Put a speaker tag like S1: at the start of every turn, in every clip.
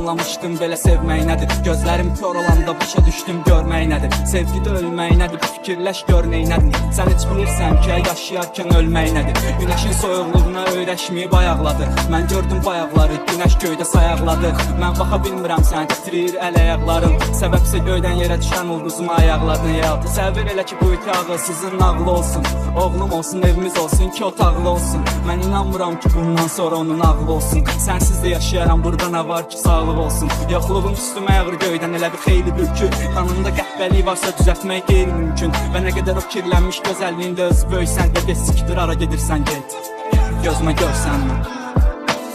S1: Anlamışdım belə sevmək nədir. Gözlərim kör olanda başa düşdüm görmək nədir. Sevgidə ölmək nədir, fikirləş gör neynədir. Sən heç bilirsən ki, yaşayarkən ölmək nədir. Günəşin soyuqluğuna öyrəşməyib ayaqladı. Mən gördüm bayaqları, günəş göydə sayaqladı. Mən baxa bilmirəm, sən titriyir əl ayaqlarım. Səbəbsə göydən yerə düşən ulduzuma ayaqladın ya. Təsəvvür elə ki, bu iti ağılsızın nağlı olsun. Oğlum olsun, evimiz olsun, iki otaqlı olsun. Mən inanmıram ki, bundan sonra onun nağlı olsun. Sənsiz də yaşayaram, burada nə var ki, sağlıq olsun. Yoxluğum üstümə yağır göydən elə bir xeyli bürkü. Qanımda qəhbəlik varsa düzəltmək qeyri-mümkün. Və nə qədər o kirlənmiş gözəlliyində öz böysən və desikdir, ara gedirsən get. Gözümə görsənmi?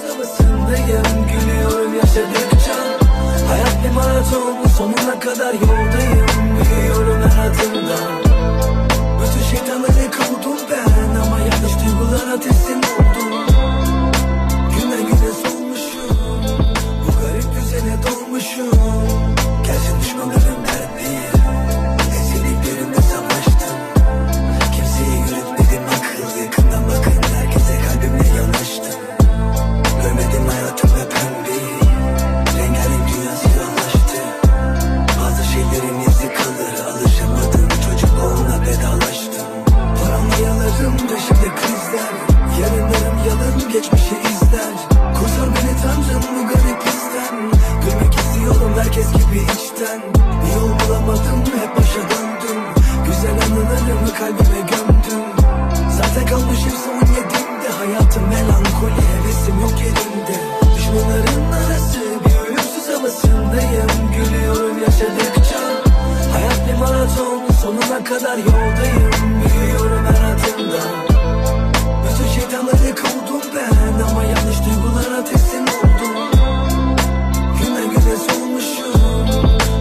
S2: Sabasındayım, gülüyorum yaşadıkça. Hayat bir maraton, sonuna kadar yoldayım. Büyüyorum her adımda. Bütün şeytanları kovdum ben, ama yanlış duygulara teslim oldum. Güne güne solmuşum, bu garip düzene dolmuşum. Gerçi düşmanlarım dertliyim, ezildiklerimle savaştım. Kimseyi yürütmedim akıl, yakından bakın herkese kalbimle yanaştım. Görmedim hayatımda pembeyi, rengarenk dünya siyahlaştı. Bazı şeylerin izi kalır, alışamadım, çocukluğumla vedalaştım. Paranoyalarım dışında krizler, yarınlarım yalın, geçmişi izler. Kurtar beni Tanrım bu garip histen. Gülmek istiyorum herkes gibi içten. Bir yol bulamadım, hep başa döndüm. Güzel anılarımı kalbime gömdüm. Zaten kalmışım son 17'imde. Hayatım melankoli, hevesim yok elimde. Düşmanların arası bir ölümsüz havasındayım. Gülüyorum yaşadıkça. Hayat bir maraton, sonuna kadar yoldayım. Büyüyorum her adımda. Bütün şeytanları kovdum ben, ama yanlış duygulara teslim oldum. Güne güne solmuşum,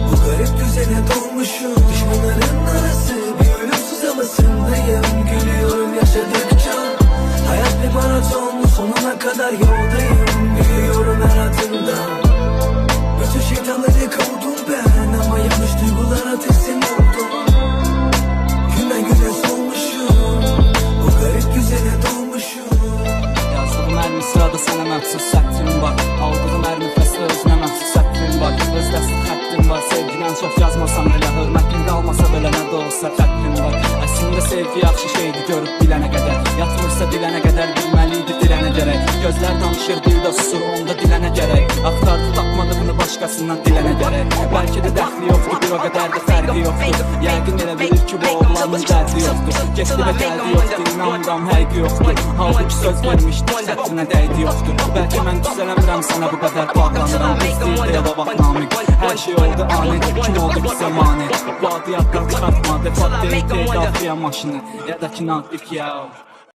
S2: bu garip düzene dolmuşum. Düşmanların arası bir ölümsüz havasındayım. Gülüyorum yaşadıkça. Hayat bir maraton, sonuna kadar yoldayım. Büyüyorum her adımda. Bütün şeytanları kovdum ben, ama yanlış duygulara teslim oldum. Güne güne solmuşum, bu garip düzene dolmuşum.
S1: Yazdığım hər misrada sənə məxsus sətrim var. Aldığım hər nəfəsdə özünə məxsus sətrim var. Öz dəstə xətrim var, sevgilən çox yazmasam elə. Hörmətin qalmasa belə nə də olsa xətrim var. Əslində sevgi yaxşı şeydir görüb bilənə qədər. Yatmırsa dilənə qədər bilməliydi dilənə gərək. Gözlər danışır, dildə susur, onda dilənə gərək. Axtardı tapmadığını başqasından dilənə gərək. Bəlkə də dəxli yoxdur, bir o qədər də fərqi yoxdur. Yəqin elə bilir ki, bu oğlanın dərdi yoxdur. Getdi və gəldi yoxdur, inanmıram həqiqi yoxdur. Halbuki söz vermişdik, sətrinə dəydi yoxdur. Bəlkə mən düzələmirəm sənə bu qədər bağlanıram. Biz deyildi elə bak namik. Hər şey oldu ani, kim oldu bizə mani. Bu adı yaddan çıxartma, vefat deyil, deyil, maşını ya da ki, nadik ya.